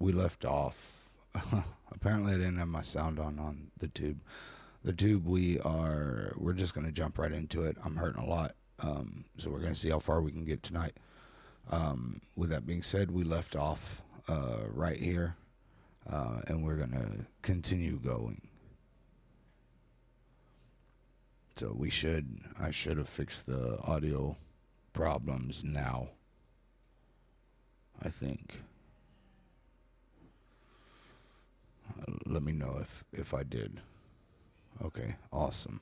we left off. Apparently, I didn't have my sound on the tube. The tube, we're just gonna jump right into it. I'm hurting a lot, so we're gonna see how far we can get tonight. With that being said, we left off right here, and we're gonna continue going. So I should have fixed the audio problems now. I think. Let me know if I did. Okay, awesome.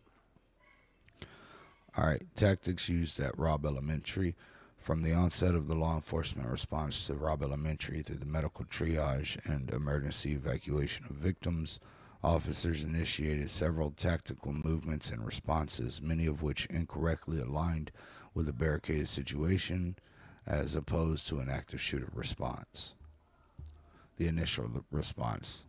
All right, tactics used at Robb Elementary. From the onset of the law enforcement response to Robb Elementary through the medical triage and emergency evacuation of victims, officers initiated several tactical movements and responses, many of which incorrectly aligned with a barricaded situation as opposed to an active shooter response. The initial response.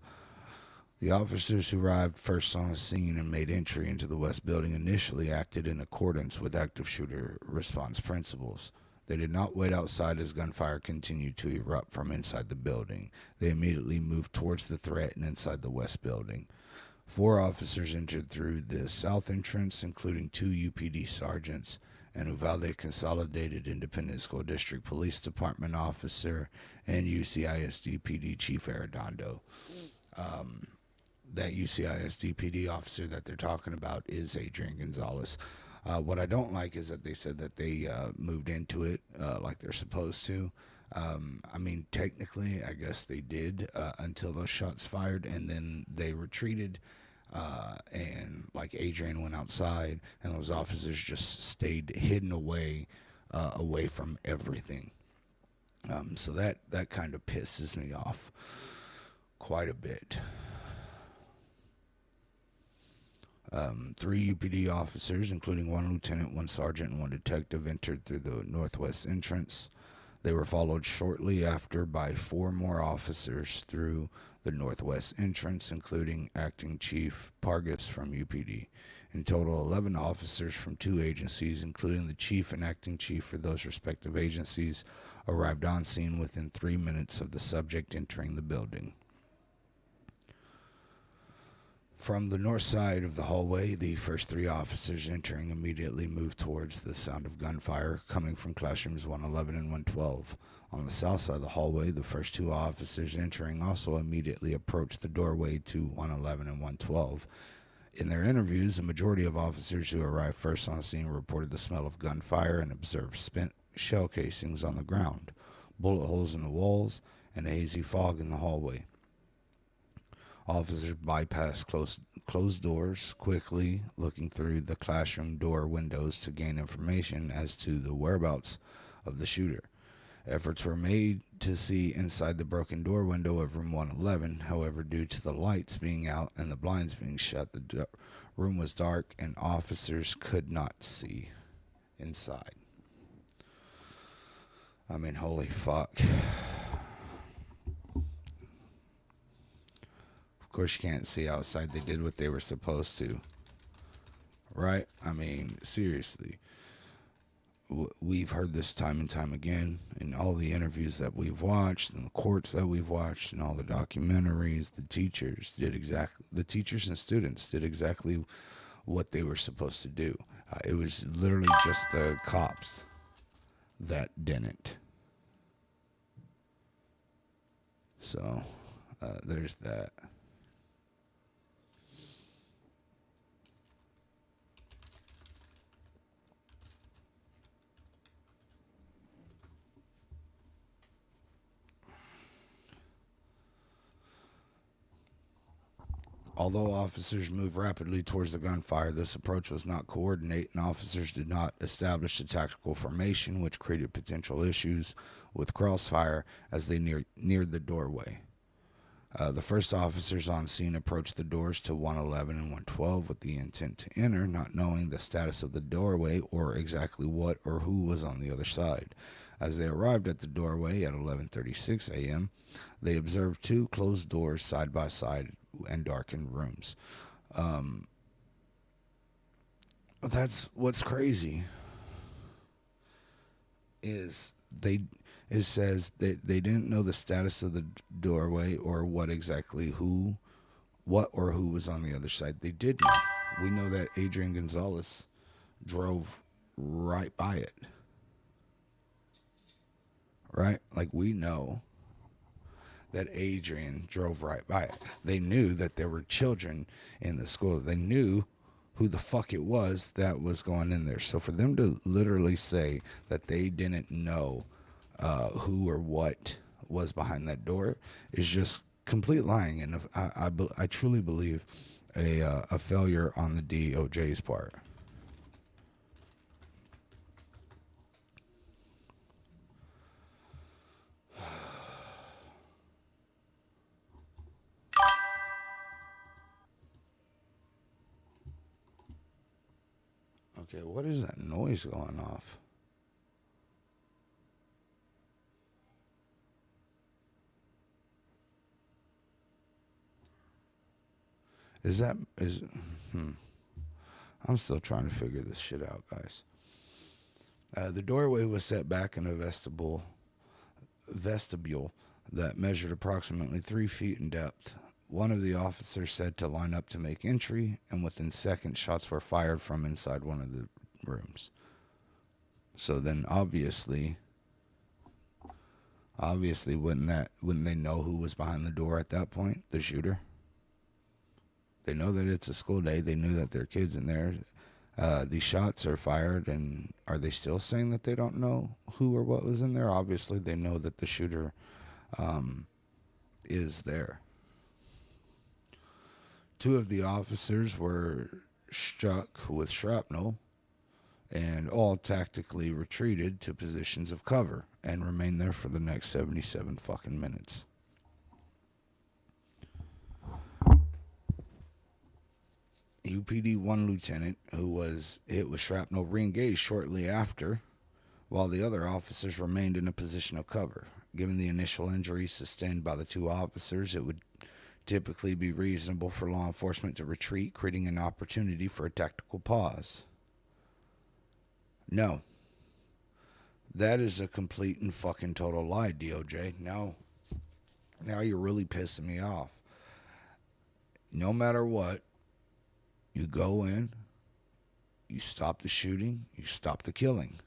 The officers who arrived first on the scene and made entry into the West Building initially acted in accordance with active shooter response principles. They did not wait outside as gunfire continued to erupt from inside the building. They immediately moved towards the threat and inside the West Building. 4 officers entered through the south entrance, including 2 UPD sergeants, and UValde Consolidated Independent School District Police Department officer, and UCISD PD Chief Arredondo. That UCISD PD officer that they're talking about is Adrian Gonzalez. What I don't like is that they said that they moved into it like they're supposed to. I mean, technically, I guess they did until those shots fired, and then they retreated, and like Adrian went outside, and those officers just stayed hidden away from everything. So that kind of pisses me off quite a bit. 3 UPD officers, including 1 lieutenant, 1 sergeant, and 1 detective, entered through the northwest entrance. They were followed shortly after by 4 more officers through the northwest entrance, including Acting Chief Pargas from UPD. In total, 11 officers from 2 agencies, including the chief and acting chief for those respective agencies, arrived on scene within 3 minutes of the subject entering the building. From the north side of the hallway, the first 3 officers entering immediately moved towards the sound of gunfire coming from classrooms 111 and 112. On the south side of the hallway, the first 2 officers entering also immediately approached the doorway to 111 and 112. In their interviews, a majority of officers who arrived first on the scene reported the smell of gunfire and observed spent shell casings on the ground, bullet holes in the walls, and a hazy fog in the hallway. Officers bypassed closed doors quickly, looking through the classroom door windows to gain information as to the whereabouts of the shooter. Efforts were made to see inside the broken door window of room 111. However, due to the lights being out and the blinds being shut, the room was dark and officers could not see inside. I mean, holy fuck. Of course, you can't see outside. They did what they were supposed to. Right? I mean, seriously. We've heard this time and time again in all the interviews that we've watched, and the courts that we've watched, and all the documentaries. The teachers and students did exactly what they were supposed to do. It was literally just the cops that didn't. So, there's that. Although officers moved rapidly towards the gunfire, this approach was not coordinated, and officers did not establish a tactical formation, which created potential issues with crossfire as they neared the doorway. The first officers on scene approached the doors to 111 and 112 with the intent to enter, not knowing the status of the doorway or exactly what or who was on the other side. As they arrived at the doorway at 11:36 a.m., they observed 2 closed doors side by side and darkened rooms. That's what's crazy is It says that they didn't know the status of the doorway or what who was on the other side. They did know. We know that Adrian Gonzalez drove right by it. Right? Like, we know that Adrian drove right by it. They knew that there were children in the school. They knew who the fuck it was that was going in there. So for them to literally say that they didn't know who or what was behind that door is just complete lying. And I truly believe a failure on the DOJ's part. Okay, what is that noise going off? I'm still trying to figure this shit out, guys. The doorway was set back in a vestibule that measured approximately 3 feet in depth. One of the officers said to line up to make entry, and within seconds, shots were fired from inside one of the rooms. So then, obviously, wouldn't they know who was behind the door at that point? The shooter. They know that it's a school day. They knew that there are kids in there. These shots are fired, and are they still saying that they don't know who or what was in there? Obviously, they know that the shooter is there. 2 of the officers were struck with shrapnel and all tactically retreated to positions of cover and remained there for the next 77 fucking minutes. UPD 1 lieutenant, who was hit with shrapnel, re-engaged shortly after, while the other officers remained in a position of cover. Given the initial injuries sustained by the 2 officers, it would typically be reasonable for law enforcement to retreat, creating an opportunity for a tactical pause. No. That is a complete and fucking total lie, DOJ. Now you're really pissing me off. No matter what, you go in, you stop the shooting, you stop the killing.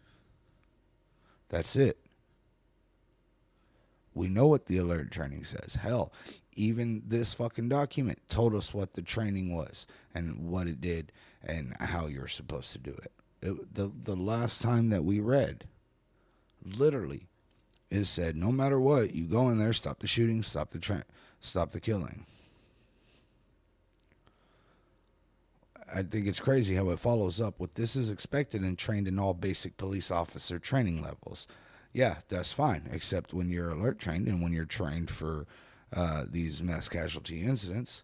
That's it. We know what the alert training says. Hell, even this fucking document told us what the training was and what it did and how you're supposed to do it. The last time that we read, literally, it said, no matter what, you go in there, stop the shooting, stop the killing. I think it's crazy how it follows up with, this is expected and trained in all basic police officer training levels. Yeah, that's fine, except when you're alert trained and when you're trained for these mass casualty incidents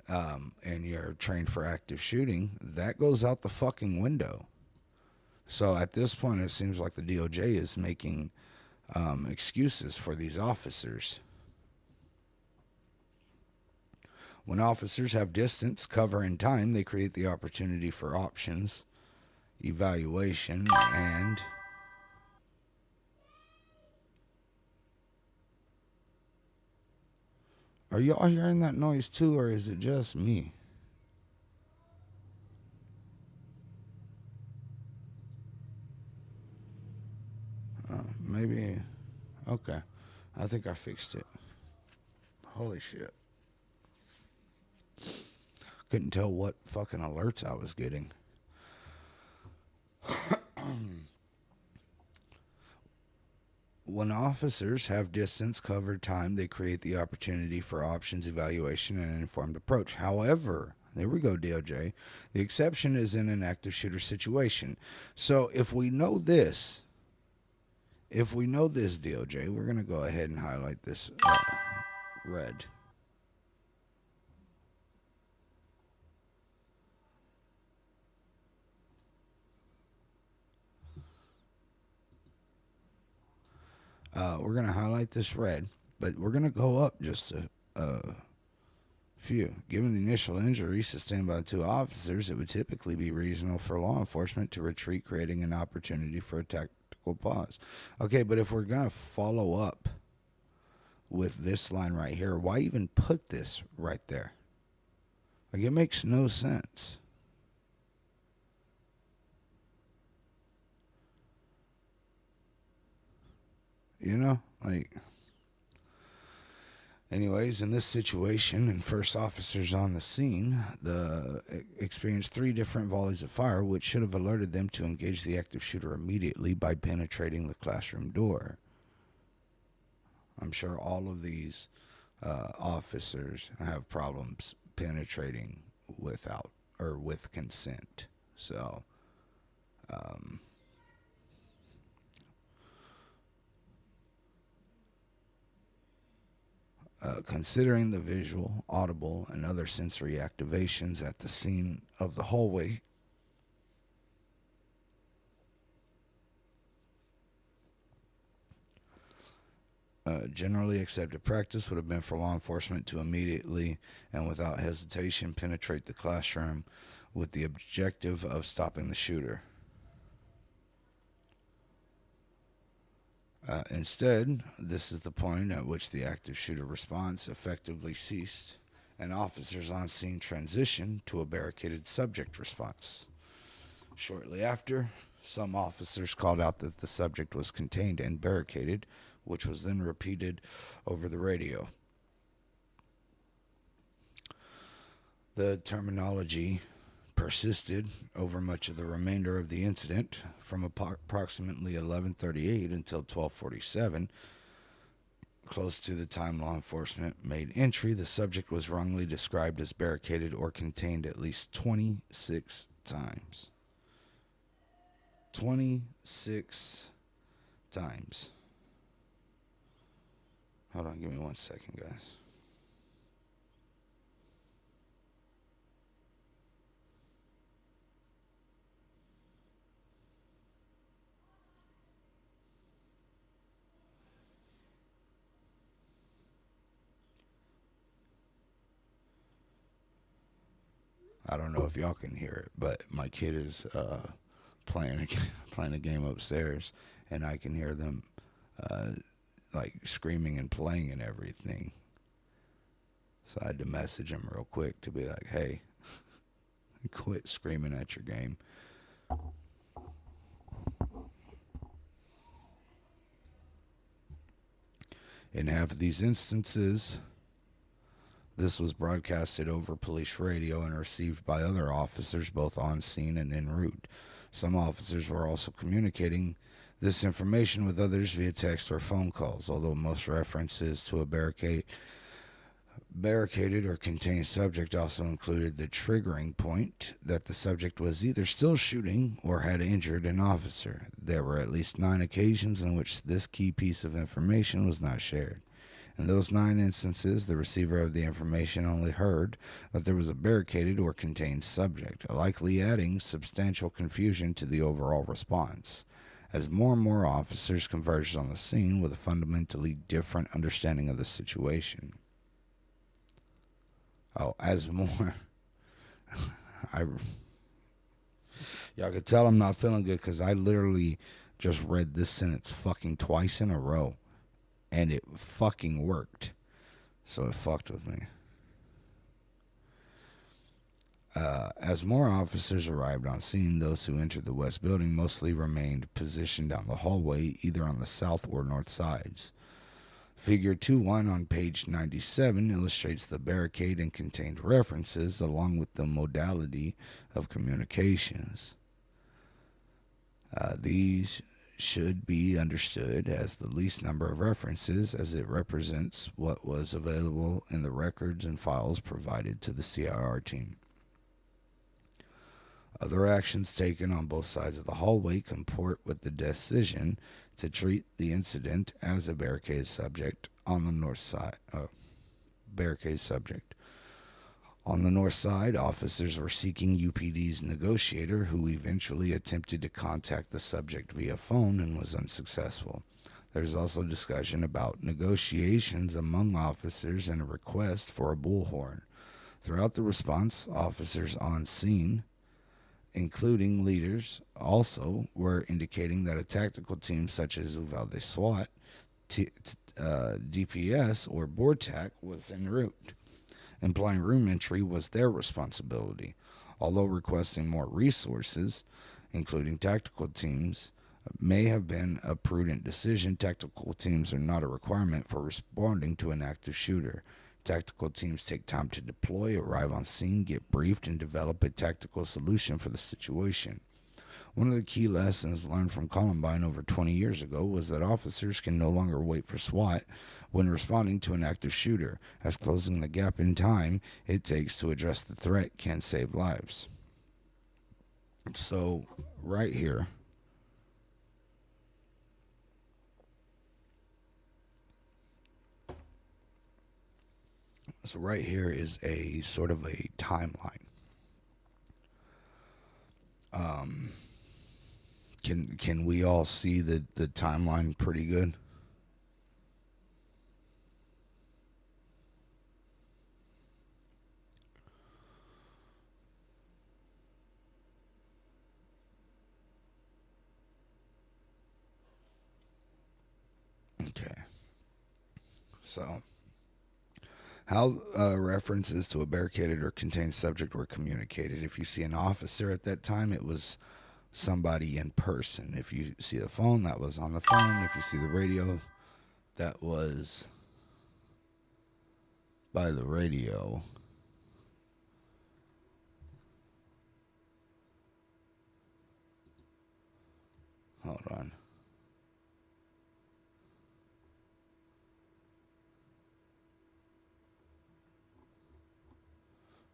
and you're trained for active shooting, that goes out the fucking window. So at this point, it seems like the DOJ is making excuses for these officers. When officers have distance, cover, and time, they create the opportunity for options, evaluation, and are y'all hearing that noise too, or is it just me? Maybe. Okay. I think I fixed it. Holy shit. Couldn't tell what fucking alerts I was getting. When officers have distance, cover, time, they create the opportunity for options, evaluation, and an informed approach. However, there we go, DOJ. The exception is in an active shooter situation. So if we know this, DOJ, we're going to go ahead and highlight this red. We're going to highlight this red, but we're going to go up just a few. Given the initial injury sustained by the 2 officers, it would typically be reasonable for law enforcement to retreat, creating an opportunity for a tactical rhetorical pause. Okay, but if we're going to follow up with this line right here, why even put this right there? Like, it makes no sense. You know, like, anyways, in this situation, and first officers on the scene, experienced 3 different volleys of fire, which should have alerted them to engage the active shooter immediately by penetrating the classroom door. I'm sure all of these officers have problems penetrating without or with consent. So, considering the visual, audible, and other sensory activations at the scene of the hallway, generally accepted practice would have been for law enforcement to immediately and without hesitation penetrate the classroom with the objective of stopping the shooter. Instead, this is the point at which the active shooter response effectively ceased, and officers on scene transitioned to a barricaded subject response. Shortly after, some officers called out that the subject was contained and barricaded, which was then repeated over the radio. The terminology persisted over much of the remainder of the incident from approximately 11:38 until 12:47. Close to the time law enforcement made entry, the subject was wrongly described as barricaded or contained at least 26 times. 26 times. Hold on, give me 1 second, guys. I don't know if y'all can hear it, but my kid is playing a game upstairs, and I can hear them like screaming and playing and everything. So I had to message him real quick to be like, "Hey, quit screaming at your game." In half of these instances, this was broadcasted over police radio and received by other officers both on scene and en route. Some officers were also communicating this information with others via text or phone calls, although most references to a barricaded or contained subject also included the triggering point that the subject was either still shooting or had injured an officer. There were at least 9 occasions in which this key piece of information was not shared. In those 9 instances, the receiver of the information only heard that there was a barricaded or contained subject, likely adding substantial confusion to the overall response. As more and more officers converged on the scene with a fundamentally different understanding of the situation. Oh, as more... Y'all could tell I'm not feeling good because I literally just read this sentence fucking twice in a row. And it fucking worked. So it fucked with me. As more officers arrived on scene, those who entered the west building mostly remained positioned down the hallway, either on the south or north sides. Figure 2.1 on page 97 illustrates the barricade and contained references along with the modality of communications. These should be understood as the least number of references, as it represents what was available in the records and files provided to the CIR team. Other actions taken on both sides of the hallway comport with the decision to treat the incident as a barricade subject on the north side. On the north side, officers were seeking UPD's negotiator, who eventually attempted to contact the subject via phone and was unsuccessful. There's also discussion about negotiations among officers and a request for a bullhorn. Throughout the response, officers on scene including leaders, also were indicating that a tactical team such as UValde SWAT, DPS, or BORTAC was en route, implying room entry was their responsibility. Although requesting more resources, including tactical teams, may have been a prudent decision, tactical teams are not a requirement for responding to an active shooter. Tactical teams take time to deploy, arrive on scene, get briefed, and develop a tactical solution for the situation. One of the key lessons learned from Columbine over 20 years ago was that officers can no longer wait for SWAT when responding to an active shooter, as closing the gap in time it takes to address the threat can save lives. So, right here, is a sort of a timeline. Can we all see the timeline pretty good? Okay. So, how references to a barricaded or contained subject were communicated. If you see an officer at that time, it was somebody in person. If you see the phone, that was on the phone. If you see the radio, that was by the radio. Hold on.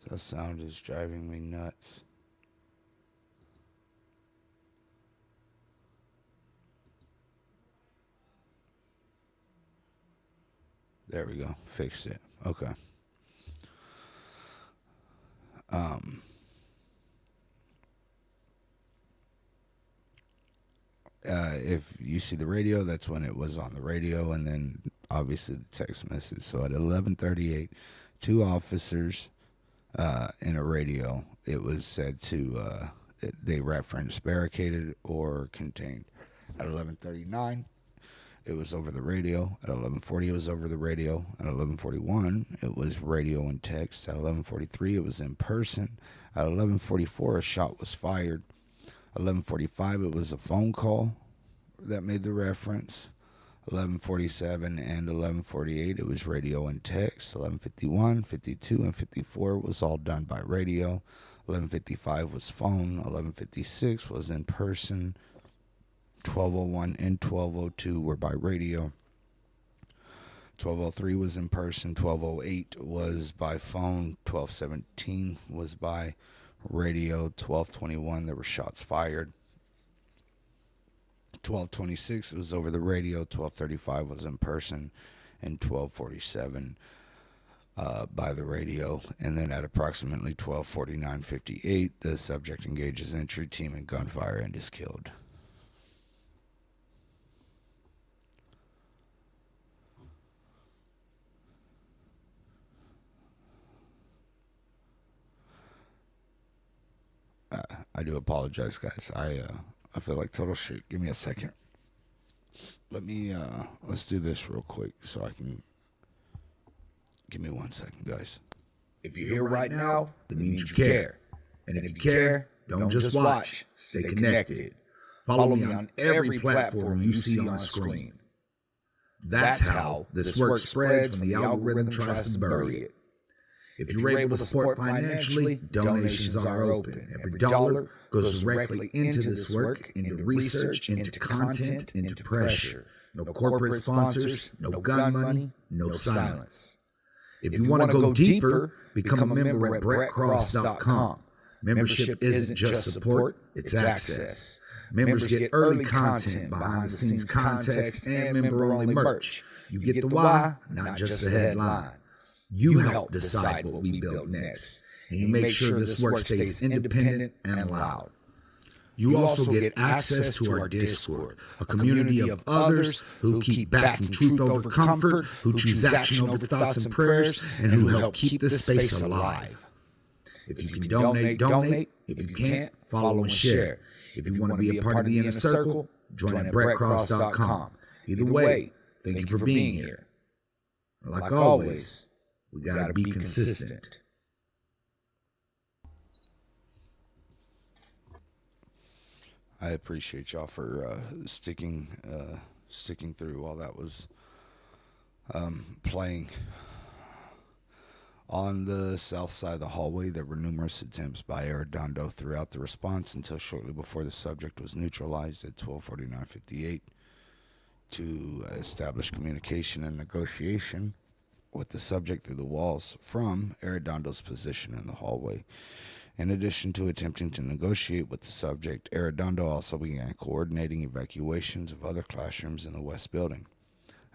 The sound is driving me nuts. There we go. Fixed it. Okay. If you see the radio, that's when it was on the radio, and then obviously the text message. So at 11:38, two officers in a radio, it was said to they referenced barricaded or contained. At 11:39, it was over the radio. At 11:40, it was over the radio. At 11:41, it was radio and text. At 11:43, it was in person. At 11:44, a shot was fired. 11:45, it was a phone call that made the reference. 11:47 and 11:48, it was radio and text. 11:51, 52, and 54 was all done by radio. 11:55 was phone. 11:56 was in person. 12:01 and 12:02 were by radio. 12:03 was in person. 12:08 was by phone. 12:17 was by radio. 12:21, there were shots fired. 12:26, it was over the radio. 12:35 was in person, and 12:47 by the radio. And then at approximately 12:49:58, the subject engages entry team in gunfire and is killed. I do apologize, guys. I feel like total shit. Give me a second. Let's do this real quick so I can. Give me 1 second, guys. If you're here right now, it means you care. And if you care, don't just watch. Stay connected. Follow me on every platform you see on screen. That's how this work spreads when the algorithm tries to bury it. If you're able to support financially, donations are open. Every dollar goes directly into this work, into research, into content, into pressure. No corporate sponsors, no gun money, no silence. If you want to go deeper, become a member at brettcross.com. Membership isn't just support, it's access. Members get early content, behind-the-scenes context, and member-only merch. You get the why, not just the headline. You help decide what we build next, and you make sure this work stays independent and loud. You also get access to our Discord, a community of others who keep backing truth over comfort, who choose action over thoughts and prayers, and who help keep this space alive. If you can donate, donate. If you can't, follow and share. If you want to be a part of the inner circle, join at brettcross.com. Either way, thank you for being here. Like always, we gotta be consistent. I appreciate y'all for sticking through while that was playing. On the south side of the hallway, there were numerous attempts by Arredondo throughout the response until shortly before the subject was neutralized at 12:49:58 to establish communication and negotiation with the subject through the walls from Arredondo's position in the hallway. In addition to attempting to negotiate with the subject, Arredondo also began coordinating evacuations of other classrooms in the West Building.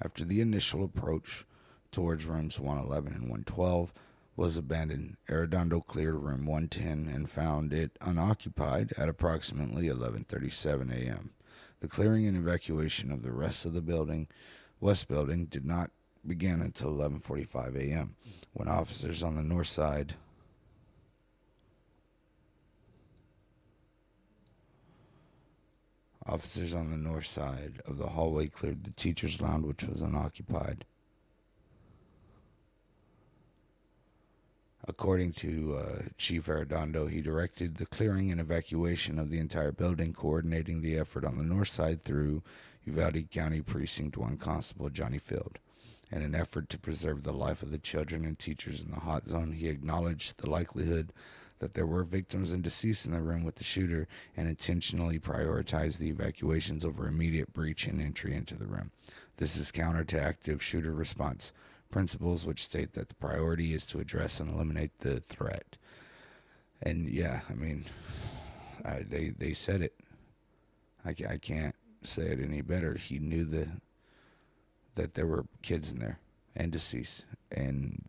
After the initial approach towards rooms 111 and 112 was abandoned, Arredondo cleared room 110 and found it unoccupied at approximately 11:37 a.m. The clearing and evacuation of the rest of the West Building did not begin until 11:45 a.m. when officers on the north side of the hallway cleared the teacher's lounge, which was unoccupied. According to Chief Arredondo, he directed the clearing and evacuation of the entire building, coordinating the effort on the north side through Uvalde County Precinct 1 Constable Johnny Field. In an effort to preserve the life of the children and teachers in the hot zone, he acknowledged the likelihood that there were victims and deceased in the room with the shooter and intentionally prioritized the evacuations over immediate breach and entry into the room. This is counter to active shooter response principles, which state that the priority is to address and eliminate the threat. And yeah, I mean, they said it. I can't say it any better. He knew that there were kids in there and deceased. And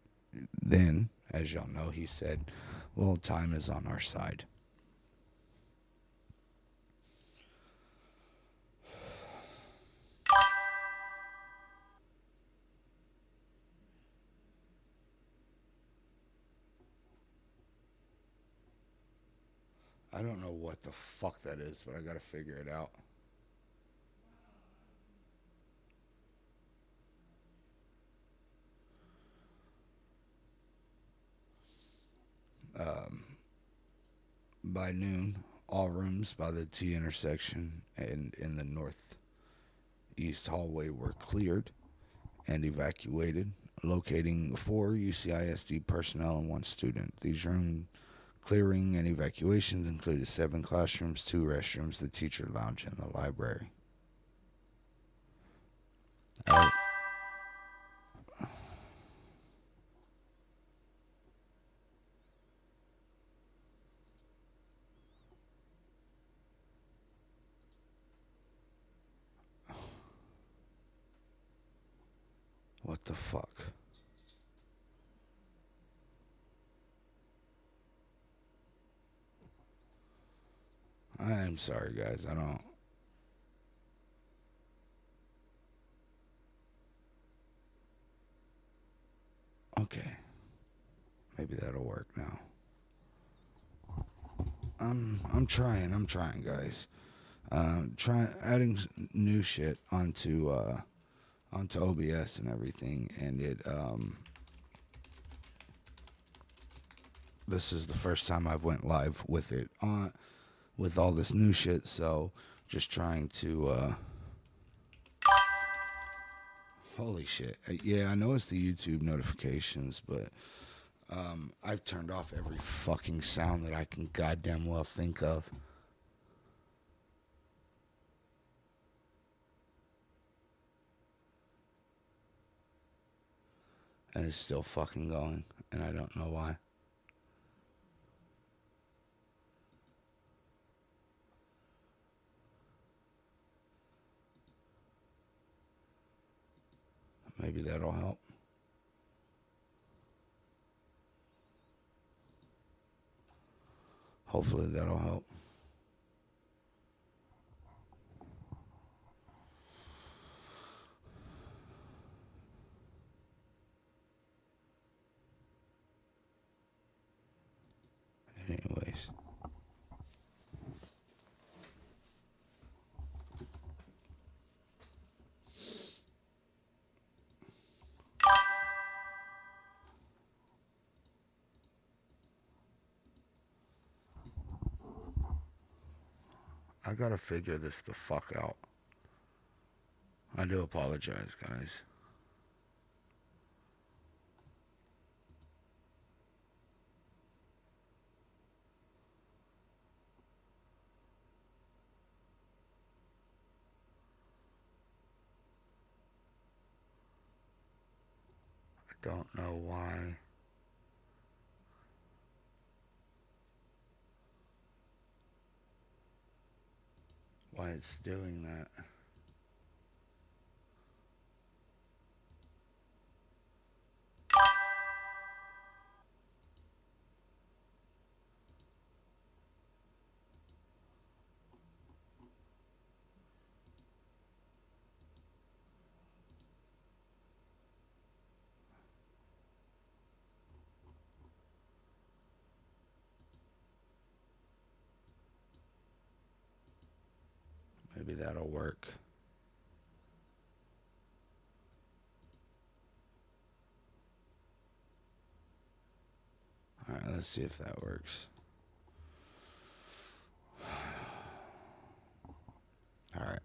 then, as y'all know, he said, well, time is on our side. I don't know what the fuck that is, but I gotta figure it out. By noon, all rooms by the T intersection and in the northeast hallway were cleared and evacuated, locating 4 UCISD personnel and 1 student. These room clearing and evacuations included 7 classrooms, 2 restrooms, the teacher lounge, and the library. What the fuck? I'm sorry, guys. I don't... Okay. Maybe that'll work now. I'm trying, guys. Adding new shit onto OBS and everything, and it this is the first time I've went live with it on with all this new shit, so just trying to holy shit. Yeah, I know it's the YouTube notifications, but I've turned off every fucking sound that I can goddamn well think of. And it's still fucking going, and I don't know why. Maybe that'll help. Hopefully that'll help. Anyways. I gotta figure this the fuck out. I do apologize, guys. I don't know why. Why it's doing that. Maybe that'll work. Alright, let's see if that works. Alright,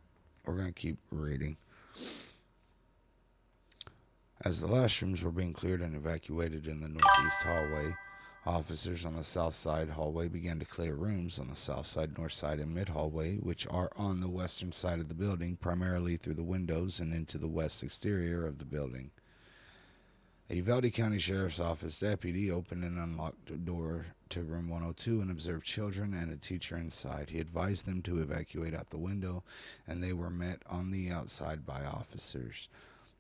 we're going to keep reading. As the last rooms were being cleared and evacuated in the northeast hallway, officers on the south side hallway began to clear rooms on the south side, north side, and mid hallway, which are on the western side of the building, primarily through the windows and into the west exterior of the building. A Uvalde County Sheriff's Office deputy opened and unlocked the door to room 102 and observed children and a teacher inside. He advised them to evacuate out the window, and they were met on the outside by officers.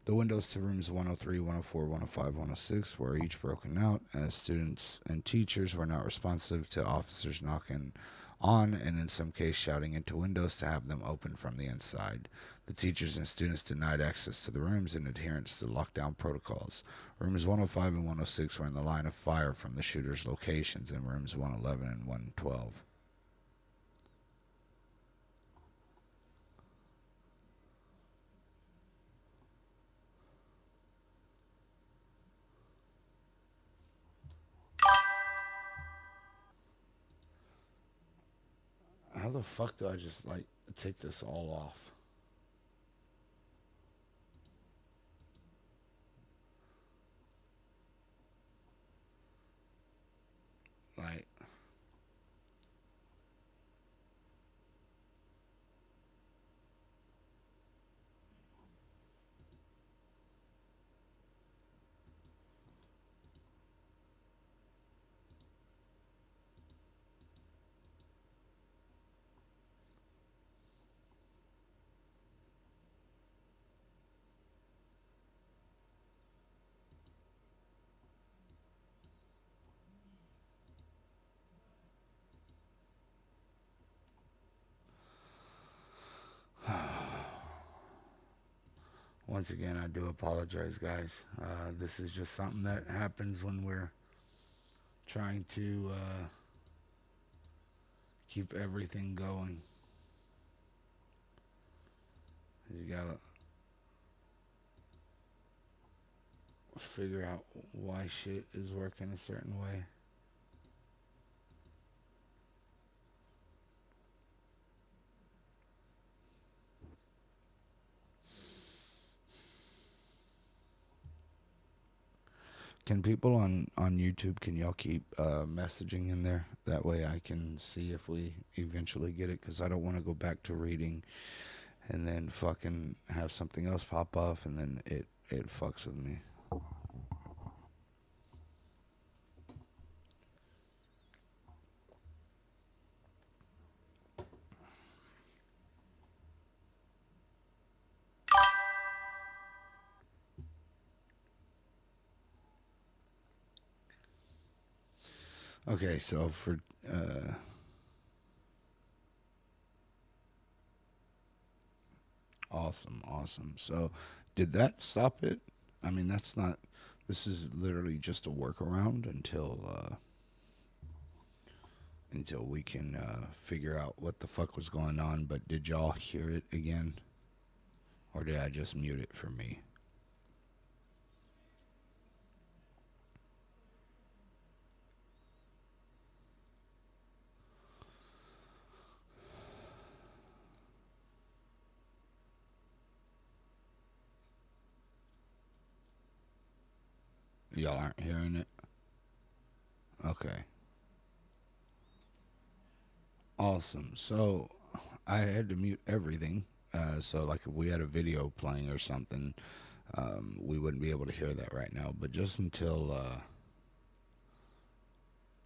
The windows to rooms 103, 104, 105, 106 were each broken out, as students and teachers were not responsive to officers knocking on and in some case shouting into windows to have them open from the inside. The teachers and students denied access to the rooms in adherence to lockdown protocols. Rooms 105 and 106 were in the line of fire from the shooter's locations in rooms 111 and 112. How the fuck do I just, take this all off? Like, once again, I do apologize, guys. This is just something that happens when we're trying to keep everything going. You gotta figure out why shit is working a certain way. Can people on YouTube, can y'all keep messaging in there? That way I can see if we eventually get it, because I don't want to go back to reading and then fucking have something else pop off and then it fucks with me. Okay, so for awesome. So did that stop it? I mean, that's not, until we can figure out what the fuck was going on. But did y'all hear it again? Or did I just mute it for me? Y'all aren't hearing it? Okay. Awesome. So I had to mute everything. So like if we had a video playing or something, we wouldn't be able to hear that right now. But just until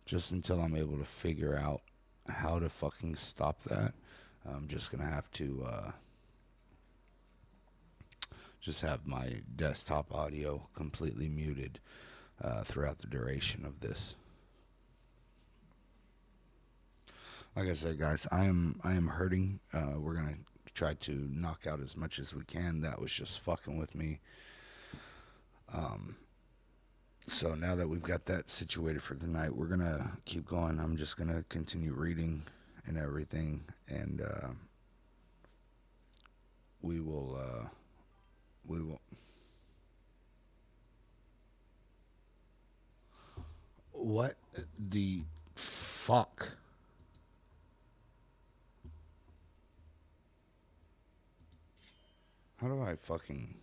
I'm able to figure out how to fucking stop that, I'm just gonna have to just have my desktop audio completely muted throughout the duration of this. Like I said, guys, I am hurting. We're gonna try to knock out as much as we can. That was just fucking with me. So now that we've got that situated for the night, we're gonna keep going. I'm just gonna continue reading and everything, and we will. What the fuck? How do I fucking...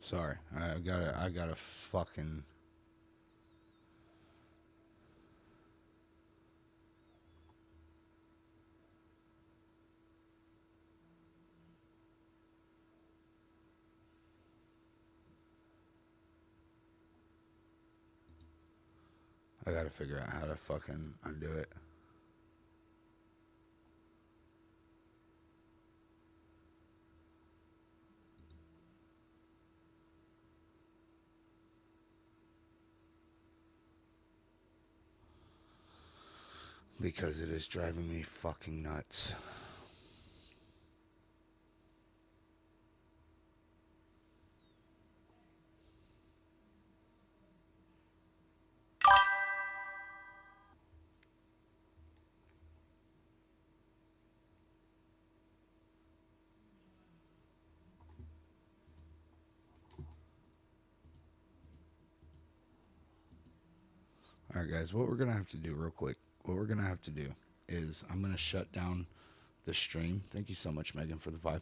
Sorry, I gotta fucking... I gotta figure out how to fucking undo it. Because it is driving me fucking nuts. Alright guys, what we're gonna have to do real quick, is I'm gonna shut down the stream. Thank you so much, Megan, for the 5.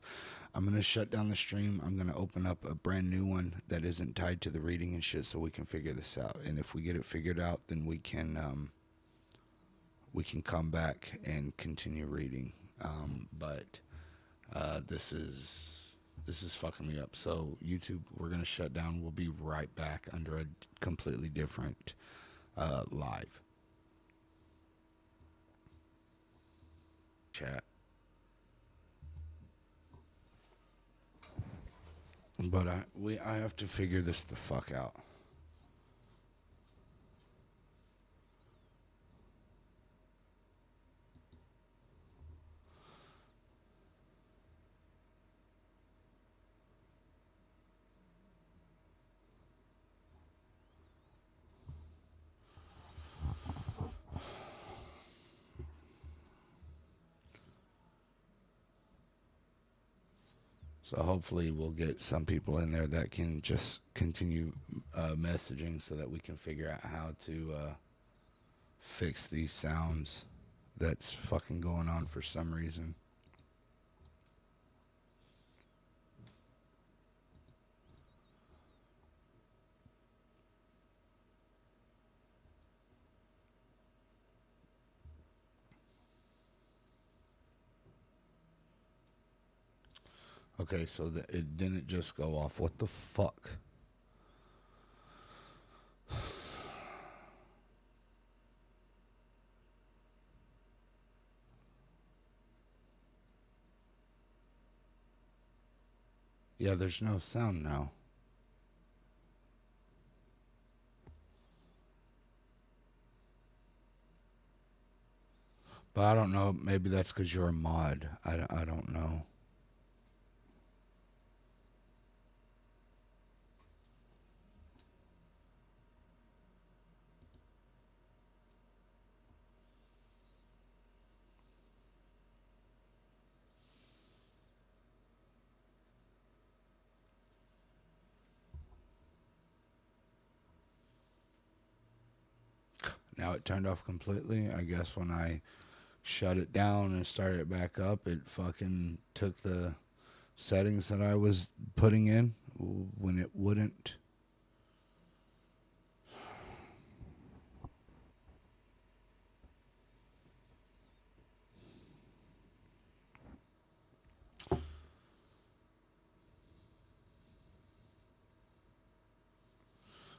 I'm gonna shut down the stream. I'm gonna open up a brand new one that isn't tied to the reading and shit, so we can figure this out. And if we get it figured out, then we can come back and continue reading. But this is fucking me up. So YouTube, we're gonna shut down. We'll be right back under a completely different live chat. But I have to figure this the fuck out. So hopefully we'll get some people in there that can just continue messaging so that we can figure out how to fix these sounds that's fucking going on for some reason. Okay, so it didn't just go off. What the fuck? Yeah, there's no sound now. But I don't know. Maybe that's because you're a mod. I don't know. Now it turned off completely. I guess when I shut it down and started it back up, it fucking took the settings that I was putting in when it wouldn't.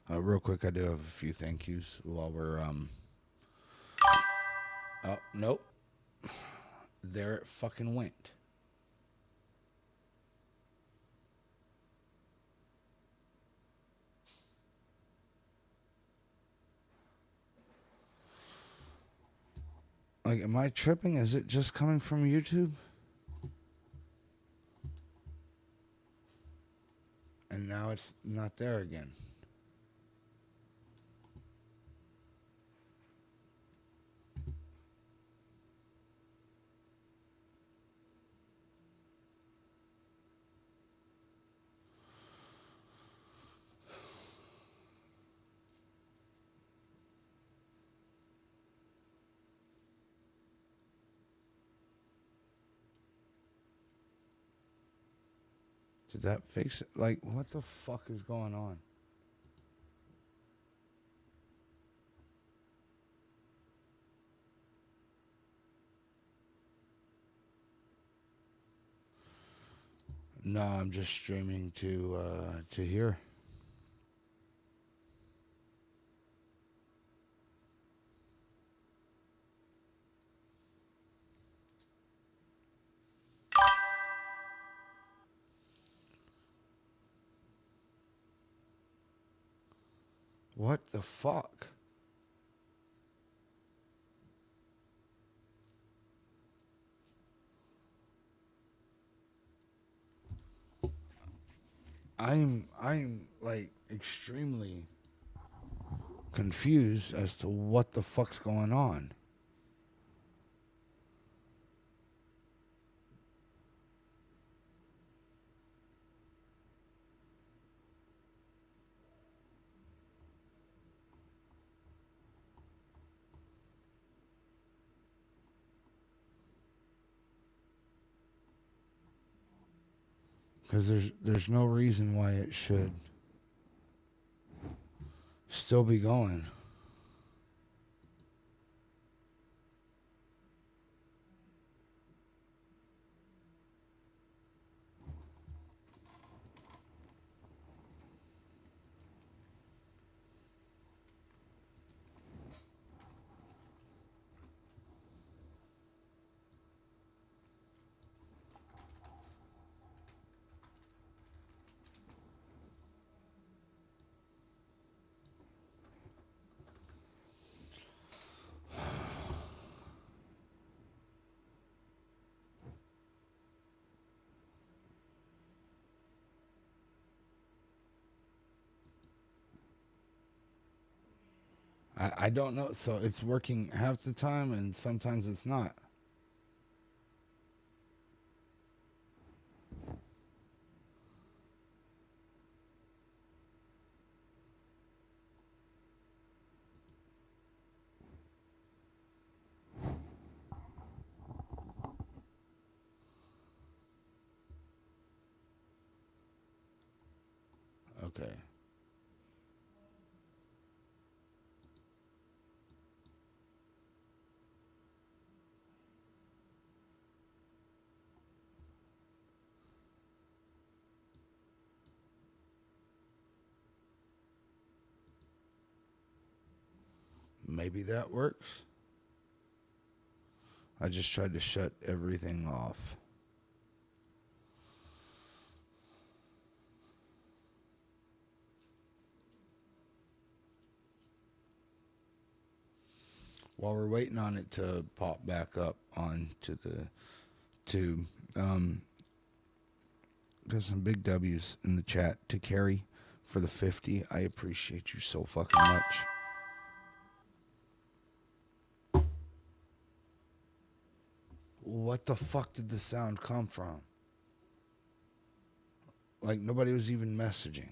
Real quick, I do have a few thank yous while we're Oh nope, there it fucking went. Like, am I tripping? Is it just coming from YouTube? And now it's not there again. Did that fix it? Like, what the fuck is going on? No, I'm just streaming to here. What the fuck? I'm like extremely confused as to what the fuck's going on. Because there's no reason why it should still be going. I don't know. So it's working half the time and sometimes it's not. Okay. Maybe that works. I just tried to shut everything off. While we're waiting on it to pop back up onto the tube, got some big W's in the chat. To Carrie for the 50. I appreciate you so fucking much. What the fuck did the sound come from? Like, nobody was even messaging.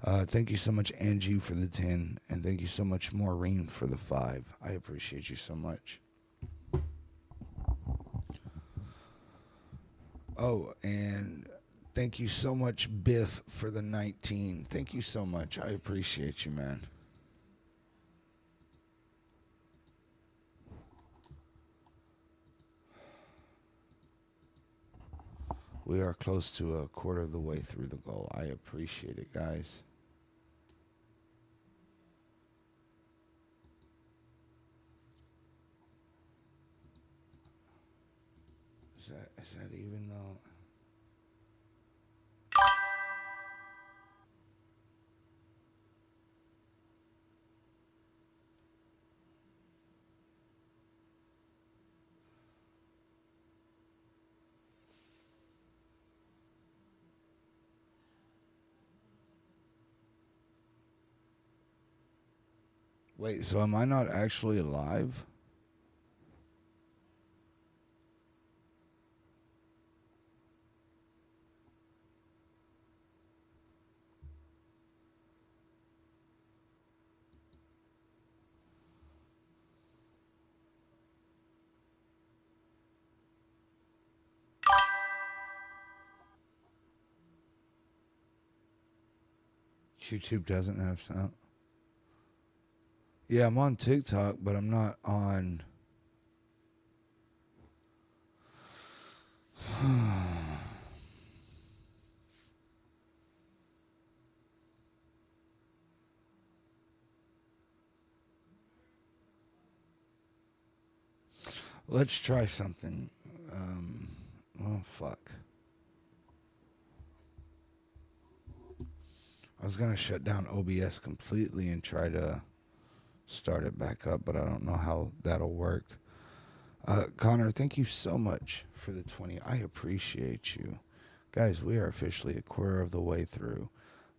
Thank you so much, Angie, for the 10. And thank you so much, Maureen, for the 5. I appreciate you so much. Oh, and thank you so much, Biff, for the 19. Thank you so much. I appreciate you, man. We are close to a quarter of the way through the goal. I appreciate it, guys. Is that even though? Wait, so am I not actually alive? YouTube doesn't have sound. Yeah, I'm on TikTok, but I'm not on. Let's try something. Oh, fuck. I was going to shut down OBS completely and try to start it back up, but I don't know how that'll work. Connor, thank you so much for the 20. I appreciate you. Guys, we are officially a quarter of the way through.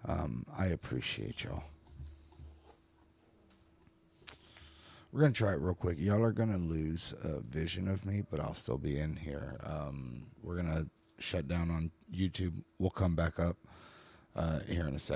I appreciate y'all. We're going to try it real quick. Y'all are going to lose a vision of me, but I'll still be in here. We're going to shut down on YouTube. We'll come back up here in a second.